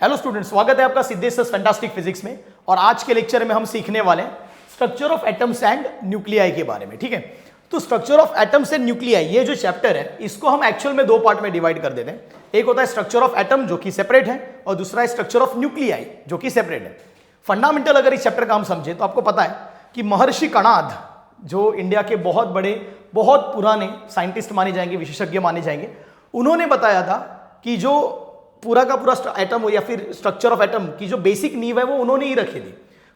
Hello students, स्वागत है आपका सिद्धेश फैंटास्टिक फिजिक्स में। और आज के लेक्चर में हम सीखने वाले हैं structure of atoms and nuclei के बारे में। ठीक है, तो structure of atoms and nuclei ये जो चैप्टर है इसको हम एक्चुअल में दो पार्ट में डिवाइड कर देते हैं। एक होता है स्ट्रक्चर ऑफ एटम जो कि सेपरेट है, और दूसरा है स्ट्रक्चर ऑफ न्यूक्लियाई जो कि सेपरेट है। फंडामेंटल अगर इस चैप्टर का हम समझे तो आपको पता है कि महर्षि कणाद जो इंडिया के बहुत बड़े बहुत पुराने साइंटिस्ट माने जाएंगे, विशेषज्ञ माने जाएंगे, उन्होंने बताया था कि जो पूरा का पूरा एटम हो या फिर स्ट्रक्चर ऑफ एटम की जो बेसिक नींव है वो उन्होंने ही रखी थी।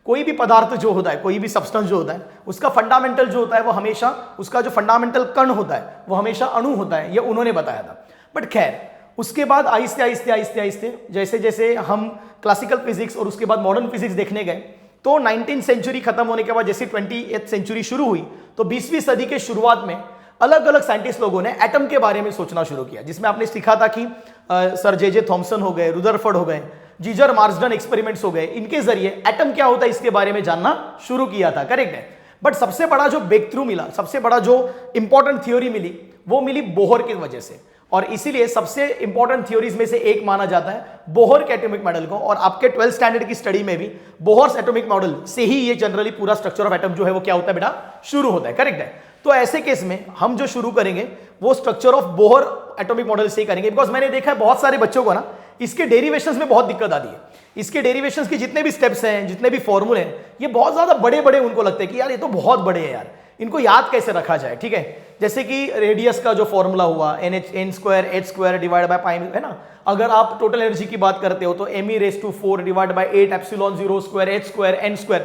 कोई भी पदार्थ जो होता है, कोई भी सब्सटेंस जो होता है, उसका फंडामेंटल जो होता है वो हमेशा, उसका जो फंडामेंटल कण होता है वो हमेशा अणु होता है, ये उन्होंने बताया था। बट खैर, उसके बाद आहिस्ते आहिस्ते आहिस्ते आहिस्ते जैसे जैसे हम क्लासिकल फिजिक्स और उसके बाद मॉडर्न फिजिक्स देखने गए, तो 19th सेंचुरी खत्म होने के बाद जैसे 20th सेंचुरी शुरू हुई, तो 20वीं सदी के शुरुआत में अलग अलग साइंटिस्ट लोगों ने एटम के बारे में सोचना शुरू किया, जिसमें आपने सीखा था कि सर जे थॉमसन हो गए, रुदरफोर्ड हो गए, जीजर मार्सडन एक्सपेरिमेंट्स हो गए, इनके जरिए एटम क्या होता है इसके बारे में जानना शुरू किया था। करेक्ट है। बट सबसे बड़ा जो ब्रेक थ्रू मिला, सबसे बड़ा जो इंपॉर्टेंट थ्योरी मिली, वो मिली बोहर की वजह से। और इसीलिए सबसे इंपॉर्टेंट थ्योरीज में से एक माना जाता है बोहर के एटॉमिक मॉडल को। और आपके 12th स्टैंडर्ड की स्टडी में भी बोहर्स एटॉमिक मॉडल से ही ये जनरली पूरा स्ट्रक्चर ऑफ एटम जो है वो क्या होता है बेटा, शुरू होता है। करेक्ट है। तो ऐसे केस में हम जो शुरू करेंगे वो structure of Bohr atomic model से ही करेंगे, बिकॉज मैंने देखा है बहुत सारे बच्चों को ना इसके डेरिवेशंस में बहुत दिक्कत आती है। इसके डेरिवेशंस के जितने भी स्टेप्स हैं, जितने भी फॉर्मूले हैं, ये बहुत ज्यादा बड़े बड़े उनको लगते हैं कि यार ये तो बहुत बड़े हैं यार, इनको याद कैसे रखा जाए। ठीक है, जैसे कि रेडियस का जो फॉर्मूला हुआ n² डिवाइड बाय पाई, है ना। अगर आप टोटल एनर्जी की बात करते हो तो me⁴ divide by 8 ε0² h² n²,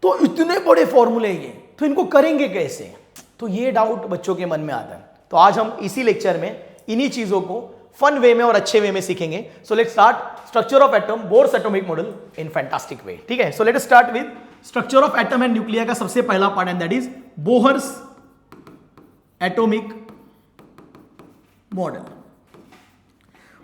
तो इतने बड़े फॉर्मूले ये, तो इनको करेंगे कैसे, तो ये डाउट बच्चों के मन में आता है। तो आज हम इसी लेक्चर में इन्हीं चीजों को फन वे में और अच्छे वे में सीखेंगे। So let's start structure of atom, Bohr's atomic model in fantastic way. ठीक है, so let's start with structure of atom and nucleus का सबसे पहला part, and that is Bohr's atomic model.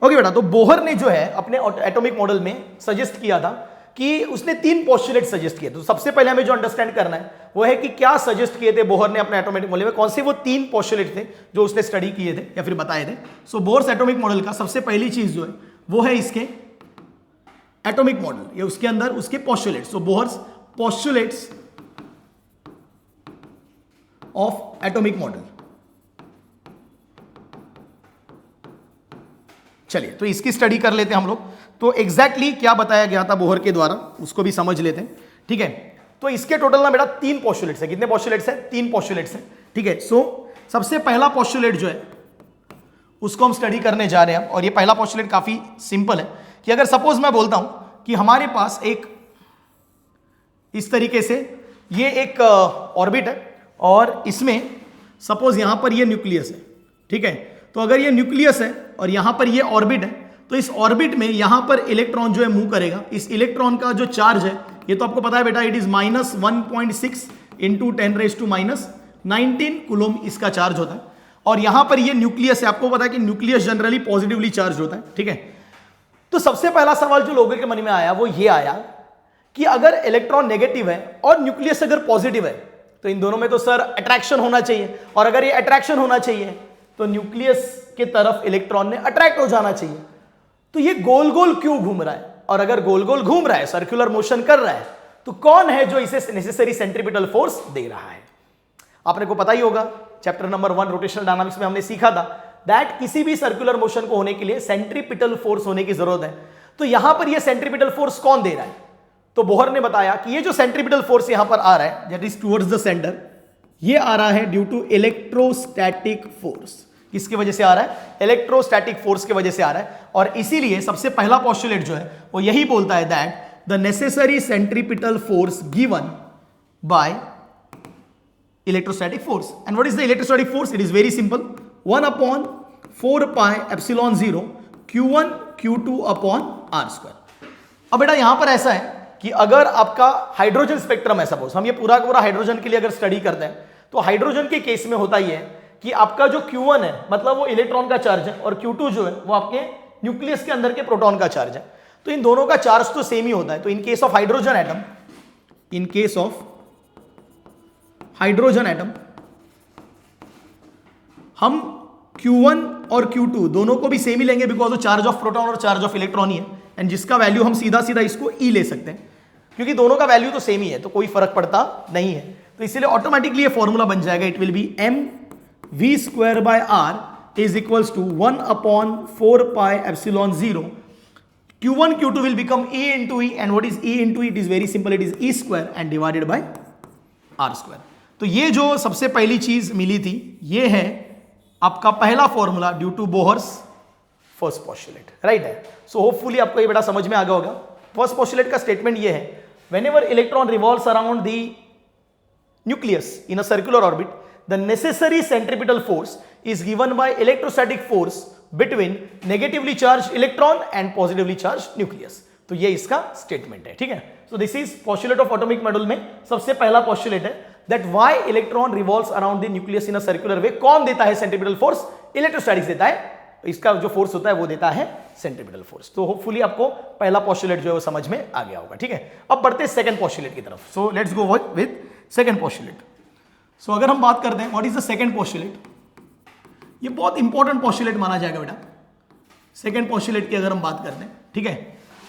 Okay बेटा, तो बोहर ने जो है अपने एटॉमिक मॉडल में सजेस्ट किया था कि उसने 3 पोस्टुलेट सजेस्ट किए। तो सबसे पहले हमें जो अंडरस्टैंड करना है वो है कि क्या सजेस्ट किए थे बोहर ने अपने एटॉमिक मॉडल में, कौन से वो 3 पोस्टुलेट थे जो उसने स्टडी किए थे या फिर बताए थे। सो बोहर्स एटॉमिक मॉडल का सबसे पहली चीज जो है वो है इसके एटॉमिक मॉडल, या उसके अंदर उसके postulates. So Bohr's postulates of atomic model. चलिए, तो इसकी स्टडी कर लेते हैं हम लोग। तो एग्जैक्टली क्या बताया गया था बोहर के द्वारा उसको भी समझ लेते हैं। ठीक है, तो इसके टोटल ना बेटा 3 पोस्टुलेट्स है। कितने पोस्टुलेट्स है? 3 पोस्टुलेट्स है। ठीक है, सो सबसे पहला पोस्टुलेट जो है उसको हम स्टडी करने जा रहे हैं। और ये पहला पोस्टुलेट काफी सिंपल है कि अगर सपोज मैं बोलता हूं कि हमारे पास एक इस तरीके से ये एक ऑर्बिट है और इसमें सपोज यहां पर ये न्यूक्लियस है। ठीक है, तो अगर ये न्यूक्लियस है और यहां पर ये ऑर्बिट है, तो इस ऑर्बिट में यहां पर इलेक्ट्रॉन जो है मूव करेगा। इस इलेक्ट्रॉन का जो चार्ज है ये तो आपको पता है बेटा, इट इज -1.6 × 10⁻⁹ कूलम इसका चार्ज होता है। और यहां पर ये न्यूक्लियस है, आपको पता है कि न्यूक्लियस जनरली पॉजिटिवली चार्ज होता है। ठीक है, तो सबसे पहला सवाल जो लोगों के मन में आया वो ये आया कि अगर इलेक्ट्रॉन नेगेटिव है और न्यूक्लियस अगर पॉजिटिव है, तो इन दोनों में तो सर अट्रैक्शन होना चाहिए, और अगर ये अट्रैक्शन होना चाहिए तो न्यूक्लियस के तरफ इलेक्ट्रॉन ने अट्रैक्ट हो जाना चाहिए। तो ये गोल गोल क्यों घूम रहा है? और अगर गोल गोल घूम रहा है, सर्कुलर मोशन कर रहा है, तो कौन है जो इसे नेसेसरी सेंट्रीपिटल फोर्स दे रहा है? आपने को पता ही होगा, चैप्टर नंबर 1 रोटेशनल डायनामिक्स में हमने सीखा था दैट किसी भी सर्कुलर मोशन को होने के लिए सेंट्रीपिटल फोर्स होने की जरूरत है। तो यहां पर ये सेंट्रीपिटल फोर्स कौन दे रहा है? तो बोहर ने बताया कि ये जो सेंट्रीपिटल फोर्स यहां पर आ रहा है, that is towards the centre, ये आ रहा है ड्यू टू इलेक्ट्रोस्टैटिक फोर्स। किसकी वजह से आ रहा है? इलेक्ट्रोस्टैटिक फोर्स की वजह से आ रहा है। और इसीलिए सबसे पहला पोस्टुलेट जो है वो यही बोलता है that the necessary centripetal force given by electrostatic force. And what is the electrostatic force? It is very simple, 1/4πε0 Q1 Q2/r²। अब बेटा यहां पर ऐसा है कि अगर आपका हाइड्रोजन स्पेक्ट्रम है, सपोज हम ये पूरा पूरा हाइड्रोजन के लिए अगर स्टडी करते हैं, तो हाइड्रोजन के केस में होता ही है कि आपका जो Q1 है मतलब वो इलेक्ट्रॉन का चार्ज है, और Q2 जो है वो आपके न्यूक्लियस के अंदर के प्रोटॉन का चार्ज है। तो इन दोनों का चार्ज तो सेम ही होता है। तो in case of hydrogen atom, in case of hydrogen atom हम Q1 और Q2 दोनों को भी सेम ही लेंगे, बिकॉज वो चार्ज ऑफ प्रोटॉन और चार्ज ऑफ इलेक्ट्रॉन ही है। एंड जिसका वैल्यू हम सीधा सीधा इसको ई ले सकते हैं, क्योंकि दोनों का वैल्यू तो सेम ही है, तो कोई फर्क पड़ता नहीं है। तो इसीलिए ऑटोमेटिकली ये फॉर्मूला बन जाएगा, it will be M V square by R is equals to 1/4 pi epsilon 0 Q1 Q2 will become E into E, and what is E into E? It is very simple, it is E square and divided by R square. तो ये जो सबसे पहली चीज मिली थी, ये है आपका पहला formula due to Bohr's first postulate, right है। सो होपफुली आपको ये बड़ा समझ में आ गया होगा। फर्स्ट पोस्टुलेट का स्टेटमेंट ये है, whenever electron revolves around the nucleus in a circular orbit, the necessary centripetal force is given by electrostatic force between negatively charged electron and positively charged nucleus. तो ये इसका स्टेटमेंट है, ठीक है। So this is postulate of atomic module में सबसे पहला postulate है that why electron revolves around the nucleus in a circular way. कौन देता है सेंट्रीपिटल फोर्स? इलेक्ट्रोस्टैटिक्स देता है, इसका जो फोर्स होता है वो देता है सेंट्रीपिटल फोर्स। तो होपफुली आपको पहला पोस्टुलेट जो है वो समझ में आ गया होगा, ठीक है। अब बढ़ते हैं सेकंड पोस्टुलेट की तरफ। So let's go with second postulate. So अगर हम बात करते हैं what is the second postulate, ये बहुत इंपॉर्टेंट पोस्टुलेट माना जाएगा बेटा सेकंड पोस्टुलेट की अगर हम बात करते हैं, ठीक है।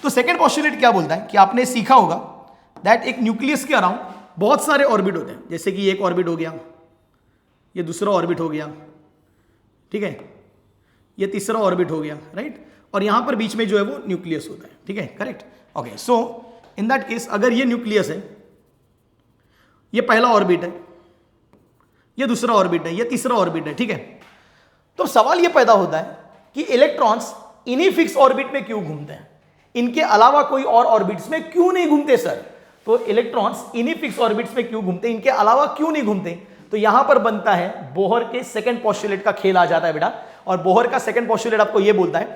तो सेकंड पोस्टुलेट क्या बोलता है कि आपने सीखा होगा दैट एक न्यूक्लियस के अराउंड बहुत सारे ऑर्बिट होते हैं, जैसे कि एक ऑर्बिट हो गया, ये दूसरा ऑर्बिट हो गया, ठीक है, ये तीसरा ऑर्बिट हो गया, राइट, और यहां पर बीच में जो है वो न्यूक्लियस होता है, ठीक है, correct. Okay, so in that case अगर ये न्यूक्लियस है, ये पहला ऑर्बिट है, ये दूसरा ऑर्बिट है, ये तीसरा ऑर्बिट है, ठीक है। तो सवाल ये पैदा होता है कि इलेक्ट्रॉन्स इन्हीं फिक्स ऑर्बिट में क्यों घूमते हैं, इनके अलावा कोई और ऑर्बिट्स में क्यों नहीं घूमते सर? तो इलेक्ट्रॉन्स इन्हीं फिक्स ऑर्बिट्स में क्यों घूमते, इनके अलावा क्यों नहीं घूमते? तो यहां पर बनता है बोहर के सेकंड पोस्टुलेट का खेल आ जाता है बेटा। और बोहर का सेकंड पोस्टुलेट आपको यह बोलता है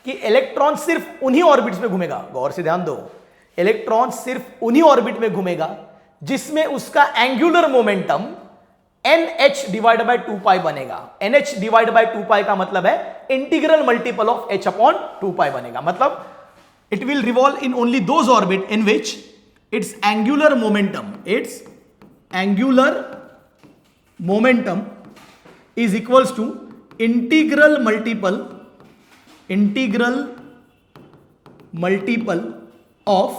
कि इलेक्ट्रॉन सिर्फ उन्हीं ऑर्बिट्स में घूमेगा। गौर से ध्यान दो, इलेक्ट्रॉन सिर्फ उन्हीं ऑर्बिट में घूमेगा जिसमें उसका angular momentum NH divide by 2 पाई बनेगा। NH डिवाइड बाय 2 पाई का मतलब है integral multiple of H upon 2 पाई बनेगा। मतलब it will revolve in only those orbit in which its angular momentum is equals to integral multiple of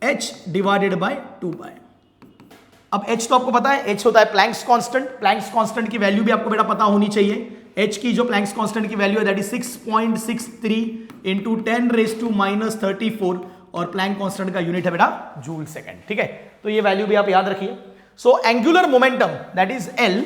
H divided by 2 पाई। अब H तो आपको पता है, H होता है प्लैंक्स कांस्टेंट। प्लैंक्स कांस्टेंट की वैल्यू भी आपको बेटा पता होनी चाहिए। H की जो प्लैंक्स कांस्टेंट की वैल्यू है दैट इज 6.63 इंटू 10⁻34 और प्लैंक कांस्टेंट का यूनिट है बेटा जूल सेकंड, ठीक है। तो ये वैल्यू भी आप याद रखिए। So angular momentum that is L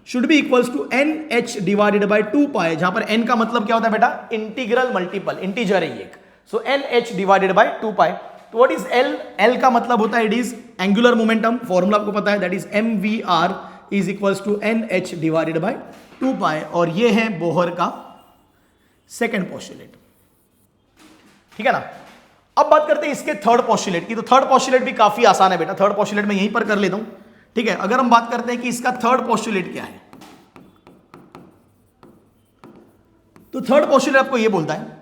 should be equals to NH divided by 2 pi, जहां पर N का मतलब क्या होता है बेटा? इंटीग्रल मल्टीपल, इंटीजर है एक। So NH divided by 2 pi. तो व्हाट इज L? L का मतलब होता है it is angular momentum, formula आपको पता है that is mvr is equals to NH divided by 2 pi, और ये है बोहर का सेकंड पोस्टुलेट, ठीक है ना। अब बात करते हैं इसके थर्ड पोस्टुलेट की। तो थर्ड पोस्टुलेट भी काफी आसान है बेटा, थर्ड पोस्टुलेट मैं यहीं पर कर लेता हूं, ठीक है। अगर हम बात करते हैं कि इसका थर्ड पोस्टुलेट क्या है, तो थर्ड पोस्टुलेट आपको यह बोलता है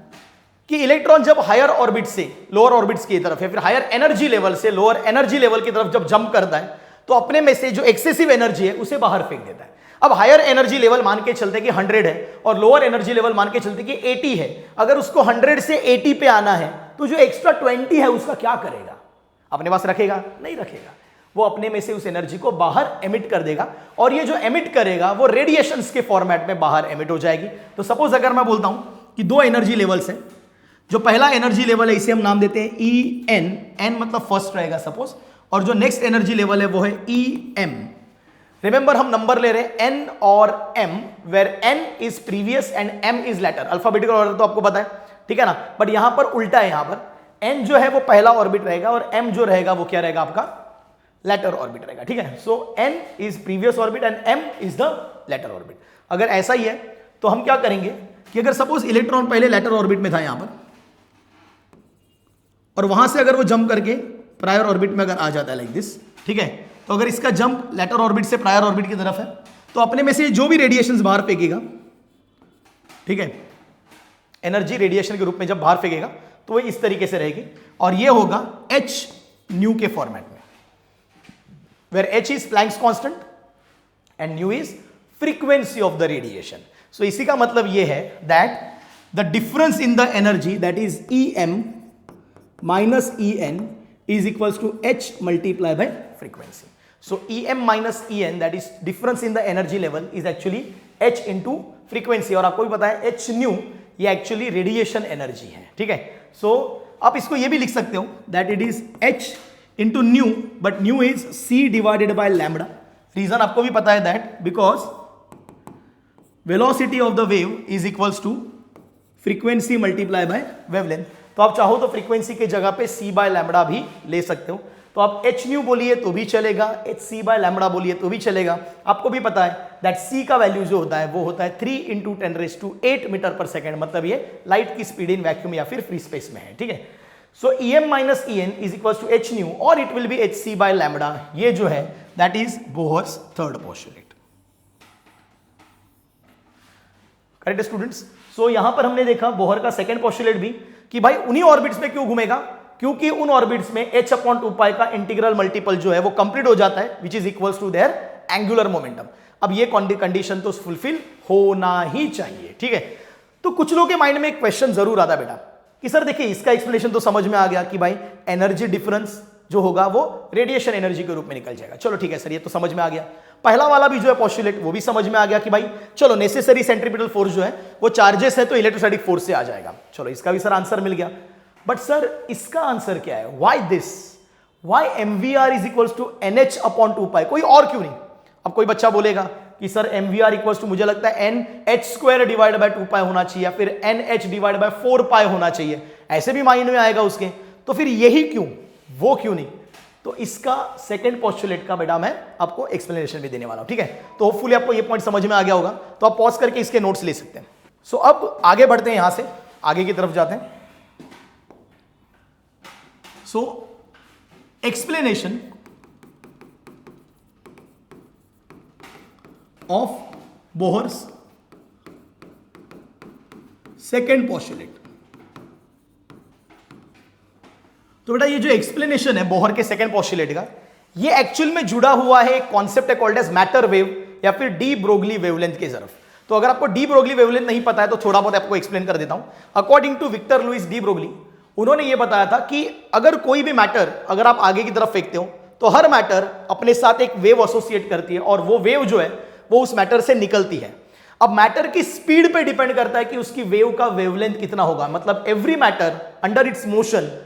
कि इलेक्ट्रॉन जब हायर ऑर्बिट से लोअर ऑर्बिट्स की तरफ या फिर हायर एनर्जी लेवल से लोअर एनर्जी लेवल की तरफ जब जंप करता है तो अपने में से जो एक्सेसिव एनर्जी है उसे बाहर फेंक देता है। अब हायर एनर्जी लेवल मान के चलते कि 100 है और लोअर एनर्जी लेवल मान के चलते कि 80 है। अगर उसको 100 से 80 पे आना है तो जो एक्स्ट्रा 20 है उसका क्या करेगा? अपने पास रखेगा? नहीं रखेगा, वो अपने में से उस एनर्जी को बाहर एमिट कर देगा, और ये जो एमिट करेगा वो रेडिएशंस के फॉर्मेट में बाहर एमिट हो जाएगी। तो सपोज अगर मैं बोलता हूं कि दो एनर्जी लेवल्स हैं, जो पहला एनर्जी लेवल है इसे हम नाम देते हैं EN, N मतलब फर्स्ट रहेगा सपोज, और जो नेक्स्ट एनर्जी लेवल है वो है EM। रिमेंबर हम नंबर ले रहे हैं N और M, where N is previous and M is latter. Alphabetical order तो आपको पता है, ठीक है ना, बट यहां पर उल्टा है। यहां पर N जो है वो पहला ऑर्बिट रहेगा और M जो रहेगा वो क्या रहेगा? आपका लेटर ऑर्बिट रहेगा, ठीक है। So N is previous orbit and M is the latter orbit. अगर ऐसा ही है तो हम क्या करेंगे कि अगर सपोज इलेक्ट्रॉन पहले लेटर ऑर्बिट में था यहां पर, और वहां से अगर वो जंप करके प्रायर ऑर्बिट में अगर आ जाता है लाइक दिस, ठीक है, तो अगर इसका जंप लेटर ऑर्बिट से प्रायर ऑर्बिट की तरफ है तो अपने में से जो भी रेडिएशंस बाहर फेंकेगा, ठीक है, एनर्जी रेडिएशन के रूप में जब बाहर फेंकेगा तो वो इस तरीके से रहेगी, और ये होगा H न्यू के फॉर्मेट में, where H is Planck's constant and nu is frequency of the radiation. So इसी का मतलब ये है that the difference in the energy that is EM minus En is equals to H multiplied by frequency. So EM minus En, that is difference in the energy level, is actually H into frequency. और आपको भी पता है H nu ये actually radiation energy है, ठीक है. So आप इसको ये भी लिख सकते हो that it is H into nu, but nu is C divided by lambda. Reason आपको भी पता है that because velocity of the wave is equals to frequency multiplied by wavelength. तो आप चाहो तो फ्रीक्वेंसी की जगह पे C बाय लैम्बडा भी ले सकते हो. तो आप H न्यू बोलिए तो भी चलेगा, HC बाय लैम्बडा बोलिए तो भी चलेगा. आपको भी पता है दैट C का वैल्यू जो होता है वो होता है 3 इंटू 10⁸ मीटर पर सेकेंड. मतलब ये लाइट की स्पीड इन वैक्यूम या फिर फ्री स्पेस में है, ठीक है. So EM minus En is equal to H nu और it will be HC by lambda. ये जो है that is Bohr's third postulate. Correct students. So यहां पर हमने देखा बोहर का सेकंड पोस्टुलेट भी कि भाई उन्हीं ऑर्बिट्स में क्यों घूमेगा, क्योंकि उन ऑर्बिट्स में h/2π का इंटीग्रल मल्टीपल जो है वो कंप्लीट हो जाता है which is equals to their angular momentum. अब ये कंडीशन तो फुलफिल होना ही चाहिए, ठीक है. तो कुछ लोगों के माइंड में एक क्वेश्चन जरूर आता है बेटा कि सर देखिए इसका एक्सप्लेनेशन तो समझ में आ गया कि भाई एनर्जी डिफरेंस जो होगा वो रेडिएशन एनर्जी के रूप में निकल जाएगा. चलो ठीक है सर, ये तो समझ में आ गया. पहला वाला भी जो है पोस्टुलेट वो भी समझ में आ गया कि भाई चलो नेसेसरी सेंट्रीपिटल फोर्स जो है वो चार्जेस है तो इलेक्ट्रोस्टैटिक फोर्स से आ जाएगा. चलो इसका भी सर आंसर मिल गया. बट सर इसका आंसर क्या है, why this, why MVR is equals to NH/2π, कोई और क्यों नहीं. अब कोई बच्चा बोलेगा कि सर MVR इक्वल्स टू मुझे लगता है NH² डिवाइड बाय 2π होना चाहिए या फिर NH डिवाइड बाय 4π होना चाहिए. ऐसे भी माइंड में आएगा उसके. तो फिर यही क्यों, वो क्यों नहीं. तो इसका सेकंड पोस्टुलेट का बेटा मैं आपको एक्सप्लेनेशन भी देने वाला हूं, ठीक है. तो होपफुली आपको ये पॉइंट समझ में आ गया होगा. तो आप पॉज करके इसके नोट्स ले सकते हैं. सो अब आगे बढ़ते हैं, यहां से आगे की तरफ जाते हैं. So explanation of Bohr's second postulate. तो बेटा ये जो एक्सप्लेनेशन है बोहर के सेकंड पोस्टुलेट का, ये एक्चुअल में जुड़ा हुआ है एक कॉन्सेप्ट है कॉल्ड एज मैटर वेव या फिर डी ब्रोगली वेवलेंथ के तरफ. तो अगर आपको डी ब्रोगली वेवलेंथ नहीं पता है तो थोड़ा बहुत आपको एक्सप्लेन कर देता हूं. According to Victor Louis de Broglie, उन्होंने ये बताया था कि अगर कोई भी मैटर अगर आप आगे की तरफ फेंकते हो तो हर मैटर अपने साथ एक वेव एसोसिएट करती है और वो वेव जो है वो उस मैटर से निकलती है. अब मैटर की स्पीड पे डिपेंड करता है कि उसकी वेव का वेवलेंथ कितना होगा. मतलब every matter under its motion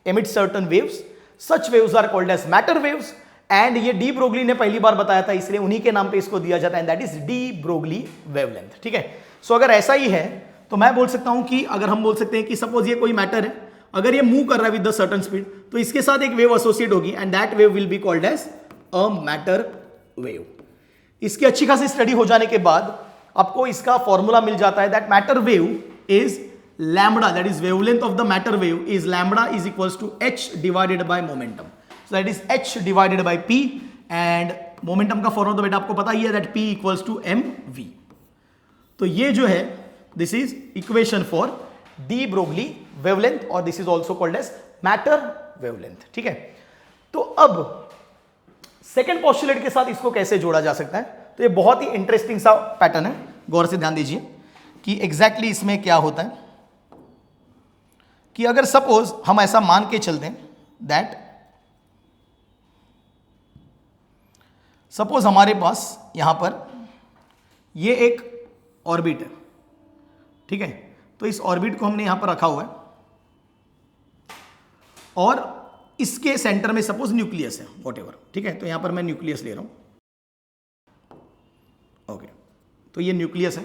emits certain waves. Such waves are called as matter waves. And ये डी ब्रोगली ने पहली बार बताया था, इसलिए उन्हीं के नाम पे इसको दिया जाता है. That is de Broglie wavelength, ठीक है. सो अगर ऐसा ही है तो मैं बोल सकता हूं कि अगर हम बोल सकते हैं कि सपोज ये कोई मैटर है, अगर ये मूव कर रहा है विद द सर्टन स्पीड तो इसके साथ एक वेव एसोसिएट होगी and that wave will be called as a matter wave. इसकी अच्छी खासी स्टडी हो जाने के बाद आपको इसका फॉर्मूला मिल जाता है that matter wave is lambda, that is wavelength of the matter wave is lambda is equals to h divided by momentum. So that is h divided by p and momentum का formula तो बेटा आपको पता ही है that p equals to mv. तो ये जो है this is equation for de Broglie wavelength और this is also called as matter wavelength, ठीक है. तो अब सेकेंड पोस्टुलेट के साथ इसको कैसे जोड़ा जा सकता है, तो ये बहुत ही इंटरेस्टिंग सा पैटर्न है. गौर से ध्यान दीजिए कि एग्जैक्टली इसमें क्या होता है कि अगर सपोज हम ऐसा मान के चलते हैं दैट सपोज हमारे पास यहां पर ये एक ऑर्बिट है, ठीक है. तो इस ऑर्बिट को हमने यहां पर रखा हुआ है और इसके सेंटर में सपोज न्यूक्लियस है व्हाटएवर, ठीक है. तो यहां पर मैं न्यूक्लियस ले रहा हूं, ओके. तो ये न्यूक्लियस है.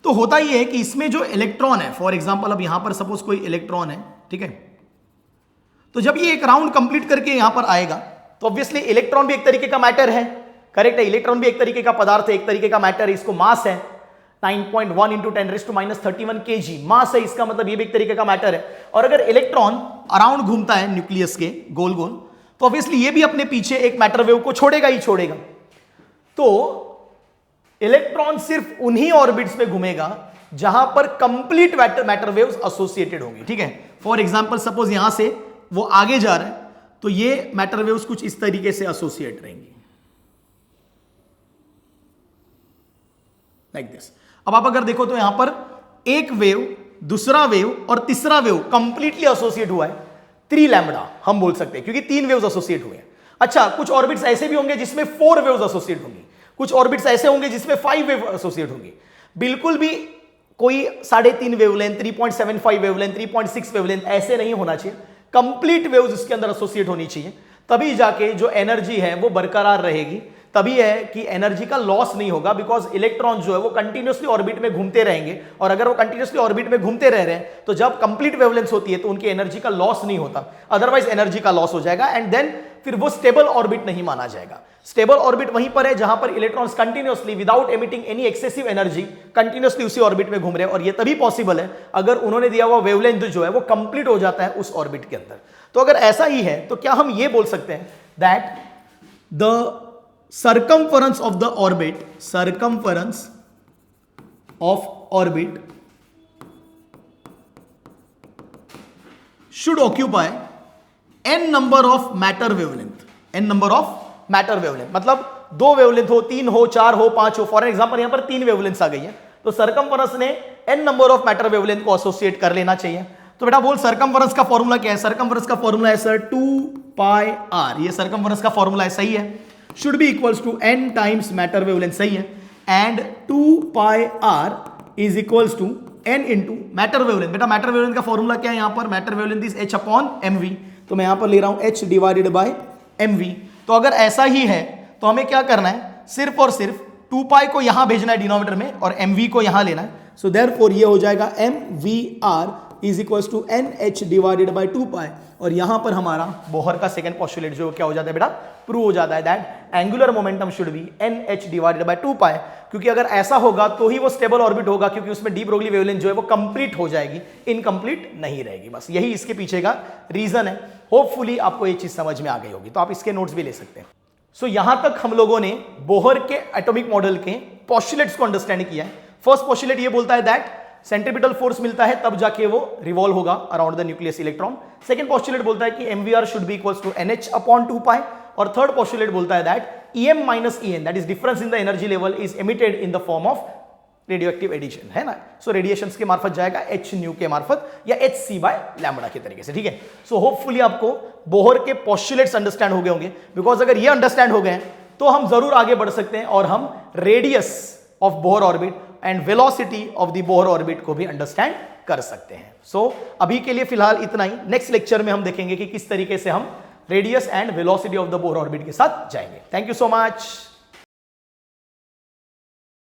तो होता ही है कि इसमें जो इलेक्ट्रॉन है, फॉर एग्जांपल अब यहां पर सपोज कोई इलेक्ट्रॉन है, ठीक है. तो जब ये एक राउंड कंप्लीट करके यहां पर आएगा तो ऑब्वियसली इलेक्ट्रॉन भी एक तरीके का मैटर है, करेक्ट है. इलेक्ट्रॉन भी एक तरीके का पदार्थ है, एक तरीके का मैटर है. इसको मास है 9.1 इंटू 10⁻³ kg मास है इसका, मतलब ये भी एक तरीके का मैटर है. और अगर इलेक्ट्रॉन अराउंड घूमता है न्यूक्लियस के गोल गोल तो ऑब्वियसली ये भी अपने पीछे एक मैटर वेव को छोड़ेगा ही छोड़ेगा. तो इलेक्ट्रॉन सिर्फ उन्हीं ऑर्बिट्स में घूमेगा जहां पर कंप्लीट मैटर वेव्स एसोसिएटेड होंगी, ठीक है. फॉर एग्जांपल सपोज यहां से वो आगे जा रहा है तो ये मैटर वेव्स कुछ इस तरीके से एसोसिएट रहेंगी लाइक दिस. अब आप अगर देखो तो यहां पर एक वेव, दूसरा वेव और तीसरा वेव कंप्लीटली एसोसिएट हुआ है 3 लैम्बडा हम बोल सकते हैं, क्योंकि 3 वेव्स एसोसिएट हुए हैं। अच्छा, कुछ ऑर्बिट्स ऐसे भी होंगे जिसमें 4 वेव्स एसोसिएट होंगी, कुछ ऑर्बिट्स ऐसे होंगे जिसमें 5 वेव एसोसिएट होंगी। बिल्कुल भी कोई 3.5 वेवलेंथ, 3.75 वेवलेंथ, 3.6 वेवलेंथ ऐसे नहीं होना चाहिए। कंप्लीट वेव्स इसके अंदर एसोसिएट होनी चाहिए, तभी जाके जो एनर्जी है वो बरकरार रहेगी, तभी है कि एनर्जी का लॉस नहीं होगा। बिकॉज इलेक्ट्रॉन जो है वो कंटिन्यूसली ऑर्बिट में घूमते रहेंगे, और अगर वो कंटिन्यूसली ऑर्बिट में घूमते रह रहे हैं तो जब कंप्लीट वेवलेंस होती है तो उनकी एनर्जी का लॉस नहीं होता, अदरवाइज एनर्जी का लॉस हो जाएगा एंड देन फिर वो स्टेबल ऑर्बिट नहीं माना जाएगा। स्टेबल ऑर्बिट वहीं पर है जहां पर electrons continuously without emitting any excessive energy continuously उसी ऑर्बिट में घूम रहे हैं, और ये तभी पॉसिबल है अगर उन्होंने दिया हुआ वेवलेंथ जो है वो कंप्लीट हो जाता है उस ऑर्बिट के अंदर। तो अगर ऐसा ही है तो क्या हम ये बोल सकते हैं that the circumference of the orbit, circumference of orbit should occupy n number of matter wavelength, n number of matter wavelength, मतलब 2 वेवलेंथ हो, 3 हो, 4 हो, 5 हो। फॉर एग्जांपल यहां पर 3 वेवलेंथ्स आ गई है, तो सर्कमफरेंस ने n number of matter wavelength को एसोसिएट कर लेना चाहिए। तो बेटा बोल सर्कमफरेंस का फॉर्मूला क्या है? सर्कमफरेंस का फॉर्मूला है सर 2πr, ये सर्कमफरेंस का फॉर्मूला है, सही है। Should be equals to n times matter wavelength, सही है। And 2πr is equals to n into matter wavelength. बेटा मैटर वेवलेंथ का फॉर्मूला क्या है? यहां पर matter wavelength is h upon mv, तो मैं यहां पर ले रहा हूं h डिवाइडेड बाय mv। तो अगर ऐसा ही है तो हमें क्या करना है? सिर्फ और सिर्फ 2π को यहां भेजना है डिनोमिनेटर में और mv को यहां लेना है। सो देयरफॉर ये हो जाएगा mvr is equals to nh divided by 2π, और यहां पर हमारा बोहर का सेकंड पोस्टुलेट जो क्या हो जाता है बेटा? प्रूव हो जाता है that angular momentum should be nh divided by 2π, क्योंकि अगर ऐसा होगा तो ही वो स्टेबल ऑर्बिट होगा, क्योंकि उसमें डी ब्रोगली वेवलेंथ जो है वो कंप्लीट हो जाएगी, इनकम्प्लीट नहीं रहेगी। बस यही इसके पीछे का रीजन है। होपफुली आपको ये चीज समझ में आ गई होगी, तो आप इसके नोट्स भी ले सकते हैं। सो यहां तक हम लोगों ने बोहर के एटॉमिक मॉडल के पोस्टुलेट्स को अंडरस्टैंड किया है। फर्स्ट पोस्टुलेट ये बोलता है दैट सेंट्रीपिटल फोर्स मिलता है तब जाके वो रिवॉल्व होगा around the nucleus electron. Second postulate बोलता है कि mvr should be equals to nh upon 2π, और थर्ड पोस्टुलेट बोलता है that em minus en, that is difference in the energy level, is emitted in the form of radioactive addition, है ना। सो radiations के मार्फत जाएगा h न्यू के मार्फत या hc बाय लैम्बडा के तरीके से, ठीक है। सो होपफुली आपको बोहर के पोस्टुलेट्स अंडरस्टैंड हो गए होंगे, बिकॉज अगर ये अंडरस्टैंड हो गए तो हम जरूर आगे बढ़ सकते हैं और हम radius of Bohr orbit and velocity of the Bohr orbit को भी अंडरस्टैंड कर सकते हैं। सो अभी के लिए फिलहाल इतना ही। नेक्स्ट लेक्चर में हम देखेंगे कि किस तरीके से हम radius and velocity of the Bohr orbit के साथ जाएंगे। Thank you so much.